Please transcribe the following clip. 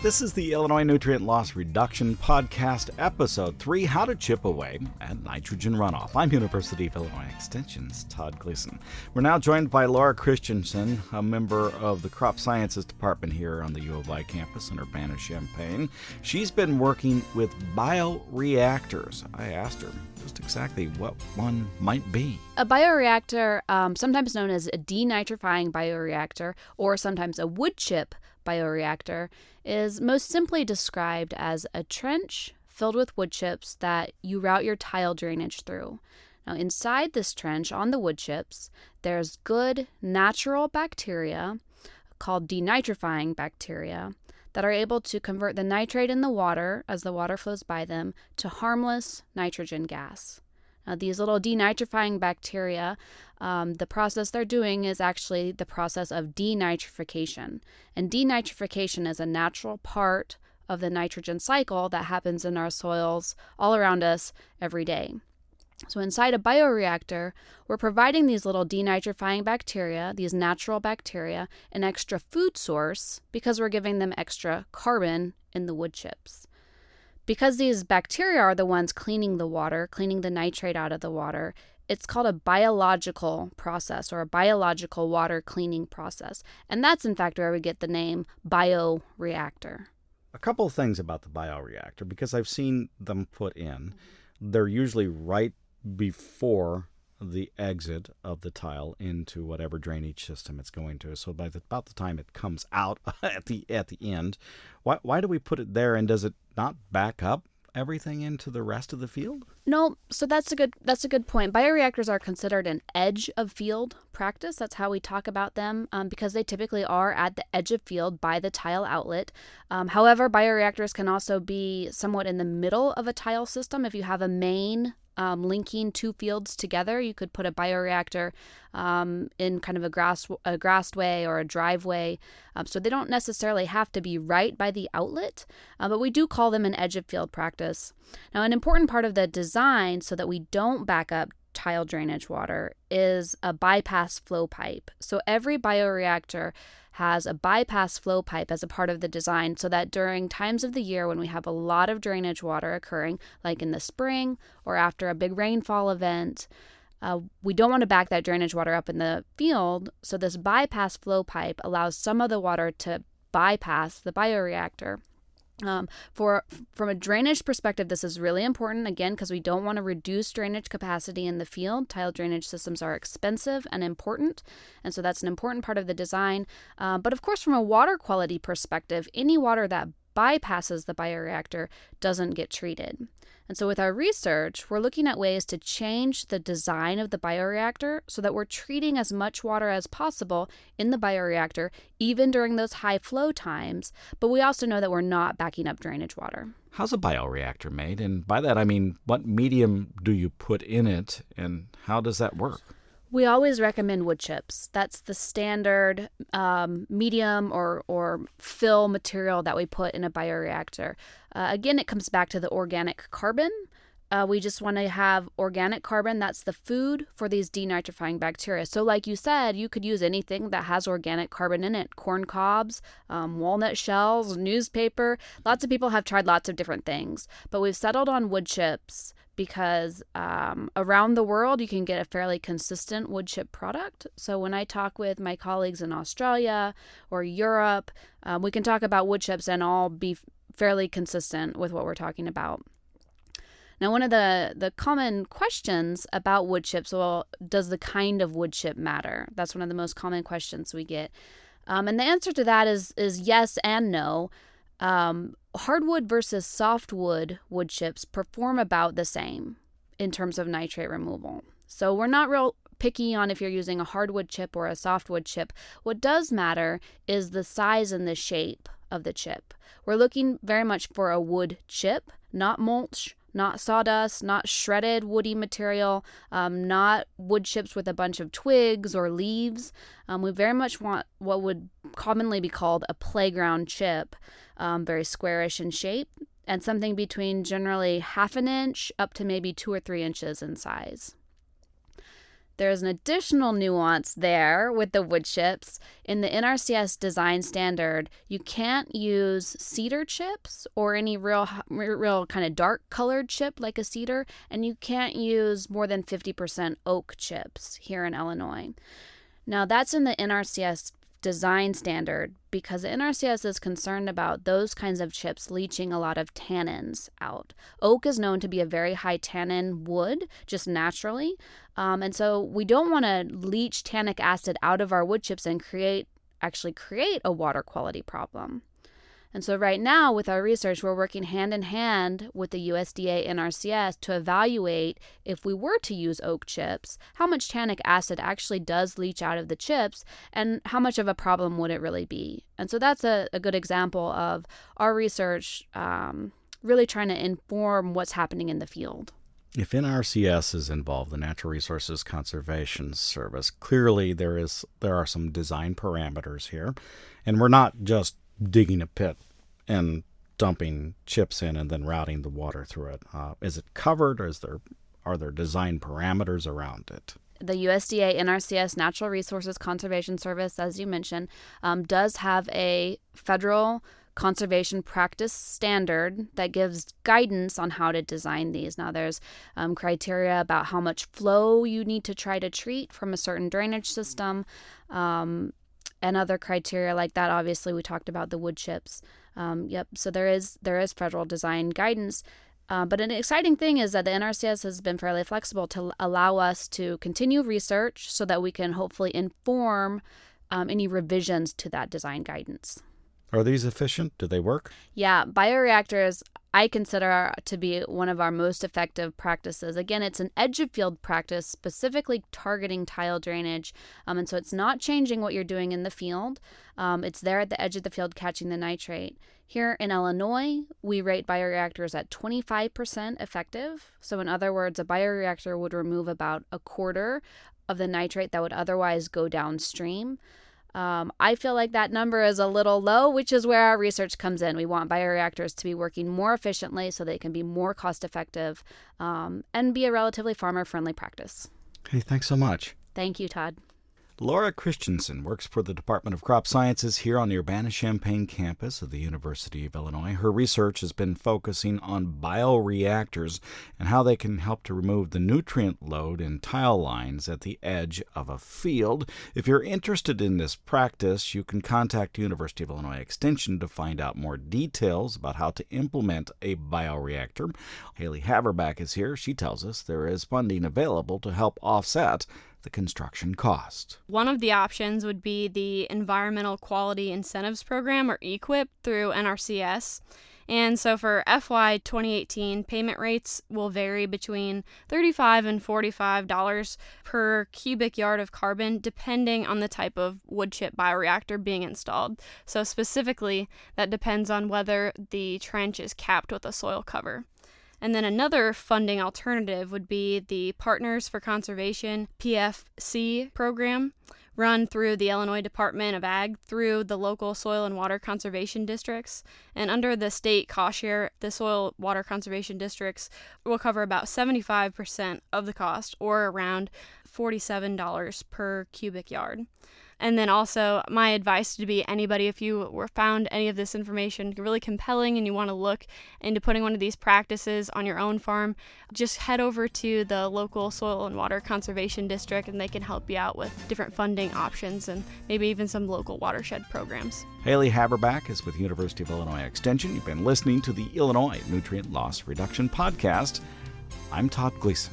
This is the Illinois Nutrient Loss Reduction Podcast, Episode 3, How to Chip Away at Nitrogen Runoff. I'm University of Illinois Extension's Todd Gleason. We're now joined by Laura Christensen, a member of the Crop Sciences Department here on the U of I campus in Urbana-Champaign. She's been working with bioreactors. I asked her just exactly what one might be. A bioreactor, sometimes known as a denitrifying bioreactor or sometimes a wood chip bioreactor, is most simply described as a trench filled with wood chips that you route your tile drainage through. Now, inside this trench on the wood chips, there's good natural bacteria called denitrifying bacteria that are able to convert the nitrate in the water as the water flows by them to harmless nitrogen gas. Now, these little denitrifying bacteria, the process they're doing is actually the process of denitrification. And denitrification is a natural part of the nitrogen cycle that happens in our soils all around us every day. So inside a bioreactor, we're providing these little denitrifying bacteria, these natural bacteria, an extra food source because we're giving them extra carbon in the wood chips. Because these bacteria are the ones cleaning the water, cleaning the nitrate out of the water, it's called a biological process or a biological water cleaning process. And that's, in fact, where we get the name bioreactor. A couple of things about the bioreactor, because I've seen them put in. They're usually right before the exit of the tile into whatever drainage system it's going to. So by about the time it comes out at the end, why do we put it there, and does it not back up everything into the rest of the field? No, so that's a good point. Bioreactors are considered an edge of field practice. That's how we talk about them because they typically are at the edge of field by the tile outlet. However, bioreactors can also be somewhat in the middle of a tile system. If you have a main linking two fields together, you could put a bioreactor in kind of a grassed way or a driveway. So they don't necessarily have to be right by the outlet, but we do call them an edge of field practice. Now, an important part of the design so that we don't back up tile drainage water is a bypass flow pipe. So every bioreactor has a bypass flow pipe as a part of the design so that during times of the year when we have a lot of drainage water occurring, like in the spring or after a big rainfall event, we don't want to back that drainage water up in the field. So this bypass flow pipe allows some of the water to bypass the bioreactor. From a drainage perspective, this is really important, again, because we don't want to reduce drainage capacity in the field. Tile drainage systems are expensive and important, and so that's an important part of the design. But of course, from a water quality perspective, any water that bypasses the bioreactor doesn't get treated. And so with our research, we're looking at ways to change the design of the bioreactor so that we're treating as much water as possible in the bioreactor, even during those high flow times. But we also know that we're not backing up drainage water. How's a bioreactor made? And by that, I mean, what medium do you put in it, and how does that work? We always recommend wood chips. That's the standard medium or fill material that we put in a bioreactor. Again, it comes back to the organic carbon. We just want to have organic carbon. That's the food for these denitrifying bacteria. So like you said, you could use anything that has organic carbon in it. Corn cobs, walnut shells, newspaper. Lots of people have tried lots of different things. But we've settled on wood chips because around the world, you can get a fairly consistent wood chip product. So when I talk with my colleagues in Australia or Europe, we can talk about wood chips and all be fairly consistent with what we're talking about. Now, one of the common questions about wood chips, well, does the kind of wood chip matter? That's one of the most common questions we get. And the answer to that is yes and no. Hardwood versus softwood wood chips perform about the same in terms of nitrate removal. So we're not real picky on if you're using a hardwood chip or a softwood chip. What does matter is the size and the shape of the chip. We're looking very much for a wood chip, not mulch, not sawdust, not shredded woody material, not wood chips with a bunch of twigs or leaves. We very much want what would commonly be called a playground chip, very squarish in shape, and something between generally 1/2 inch up to maybe 2 or 3 inches in size. There's an additional nuance there with the wood chips. In the NRCS design standard, you can't use cedar chips or any real kind of dark colored chip like a cedar, and you can't use more than 50% oak chips here in Illinois. Now, that's in the NRCS design standard because the NRCS is concerned about those kinds of chips leaching a lot of tannins out. Oak is known to be a very high tannin wood, just naturally. And so we don't want to leach tannic acid out of our wood chips and actually create a water quality problem. And so right now with our research, we're working hand in hand with the USDA NRCS to evaluate if we were to use oak chips, how much tannic acid actually does leach out of the chips and how much of a problem would it really be. And so that's a good example of our research really trying to inform what's happening in the field. If NRCS is involved, the Natural Resources Conservation Service, clearly there are some design parameters here, and we're not just digging a pit and dumping chips in and then routing the water through it. Is it covered, or are there design parameters around it? The USDA NRCS Natural Resources Conservation Service, as you mentioned, does have a federal conservation practice standard that gives guidance on how to design these. Now, there's criteria about how much flow you need to try to treat from a certain drainage system, and other criteria like that. Obviously, we talked about the wood chips. So there is federal design guidance. But an exciting thing is that the NRCS has been fairly flexible to allow us to continue research so that we can hopefully inform any revisions to that design guidance. Are these efficient? Do they work? Yeah, bioreactors I consider to be one of our most effective practices. Again, it's an edge of field practice specifically targeting tile drainage. And so it's not changing what you're doing in the field. It's there at the edge of the field catching the nitrate. Here in Illinois, we rate bioreactors at 25% effective. So in other words, a bioreactor would remove about a quarter of the nitrate that would otherwise go downstream. I feel like that number is a little low, which is where our research comes in. We want bioreactors to be working more efficiently so they can be more cost effective and be a relatively farmer-friendly practice. Hey, thanks so much. Thank you, Todd. Laura Christensen works for the Department of Crop Sciences here on the Urbana-Champaign campus of the University of Illinois. Her research has been focusing on bioreactors and how they can help to remove the nutrient load in tile lines at the edge of a field. If you're interested in this practice, you can contact University of Illinois Extension to find out more details about how to implement a bioreactor. Haley Haverback is here. She tells us there is funding available to help offset the construction cost. One of the options would be the Environmental Quality Incentives Program, or EQIP, through NRCS. And so for FY 2018, payment rates will vary between $35 and $45 per cubic yard of carbon, depending on the type of wood chip bioreactor being installed. So specifically, that depends on whether the trench is capped with a soil cover. And then another funding alternative would be the Partners for Conservation, PFC program, run through the Illinois Department of Ag through the local soil and water conservation districts. And under the state cost share, the soil water conservation districts will cover about 75% of the cost, or around $47 per cubic yard. And then also, my advice to be anybody, if you found any of this information really compelling and you want to look into putting one of these practices on your own farm, just head over to the local soil and water conservation district and they can help you out with different funding options and maybe even some local watershed programs. Haley Haverback is with University of Illinois Extension. You've been listening to the Illinois Nutrient Loss Reduction Podcast. I'm Todd Gleason.